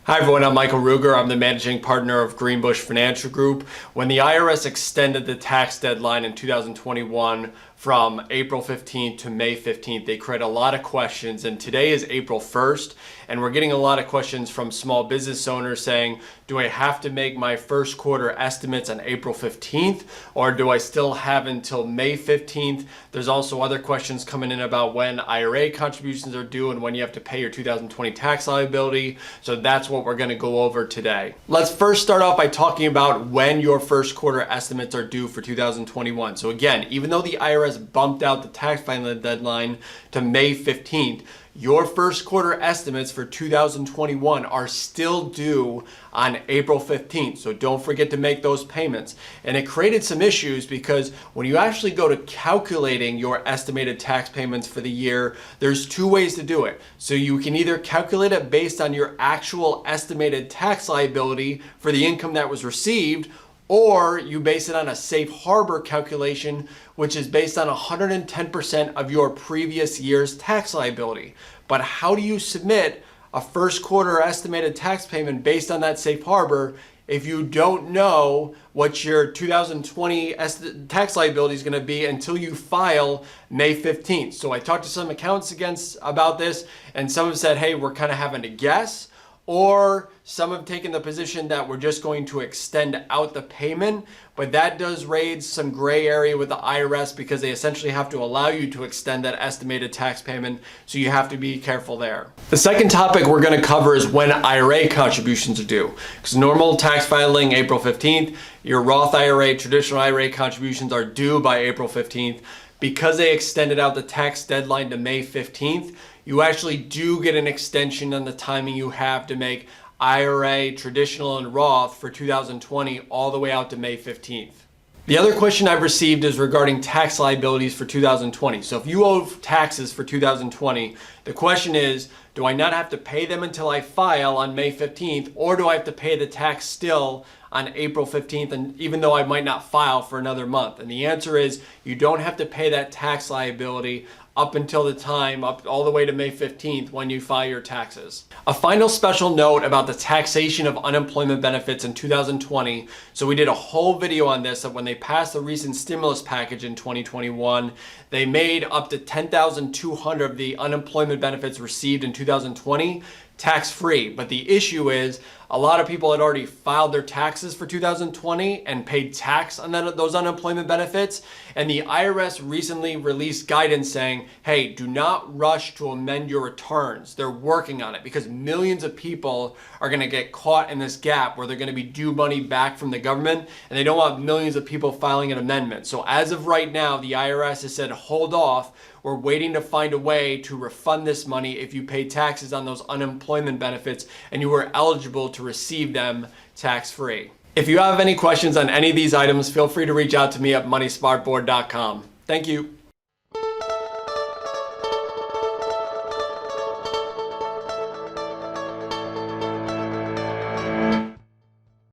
Hi everyone, I'm Michael Ruger. I'm the managing partner of Greenbush Financial Group. When the IRS extended the tax deadline in 2021 from April 15th to May 15th, they created a lot of questions, and today is April 1st, and we're getting a lot of questions from small business owners saying, do I have to make my first quarter estimates on April 15th, or do I still have until May 15th? There's also other questions coming in about when IRA contributions are due and when you have to pay your 2020 tax liability, so that's what we're going to go over today. Let's first start off by talking about when your first quarter estimates are due for 2021. So again, even though the IRS bumped out the tax filing deadline to May 15th, your first quarter estimates for 2021 are still due on April 15th. So don't forget to make those payments. And it created some issues because when you actually go to calculating your estimated tax payments for the year, there's two ways to do it. So you can either calculate it based on your actual estimated tax liability for the income that was received, or you base it on a safe harbor calculation, which is based on 110% of your previous year's tax liability. But how do you submit a first quarter estimated tax payment based on that safe harbor if you don't know what your 2020 tax liability is going to be until you file May 15th? So I talked to some accountants about this, and some have said, hey, we're kind of having to guess. Or some have taken the position that we're just going to extend out the payment, but that does raise some gray area with the IRS because they essentially have to allow you to extend that estimated tax payment, so you have to be careful there. The second topic we're going to cover is when IRA contributions are due. Because normal tax filing April 15th, your Roth IRA, traditional IRA contributions are due by April 15th. Because they extended out the tax deadline to May 15th, you actually do get an extension on the timing you have to make IRA, traditional, and Roth for 2020 all the way out to May 15th. The other question I've received is regarding tax liabilities for 2020. So if you owe taxes for 2020, the question is, do I not have to pay them until I file on May 15th, or do I have to pay the tax still on April 15th, and even though I might not file for another month? And the answer is you don't have to pay that tax liability up until the time, up all the way to May 15th when you file your taxes. A final special note about the taxation of unemployment benefits in 2020. So we did a whole video on this, that when they passed the recent stimulus package in 2021, they made up to $10,200 of the unemployment benefits received in 2020 tax-free. But the issue is a lot of people had already filed their taxes for 2020 and paid tax on those unemployment benefits. And the IRS recently released guidance saying, hey, do not rush to amend your returns. They're working on it because millions of people are going to get caught in this gap where they're going to be due money back from the government, and they don't want millions of people filing an amendment. So as of right now, the IRS has said, hold off. We're waiting to find a way to refund this money if you pay taxes on those unemployment benefits and you were eligible to receive them tax-free. If you have any questions on any of these items, feel free to reach out to me at moneysmartboard.com. Thank you.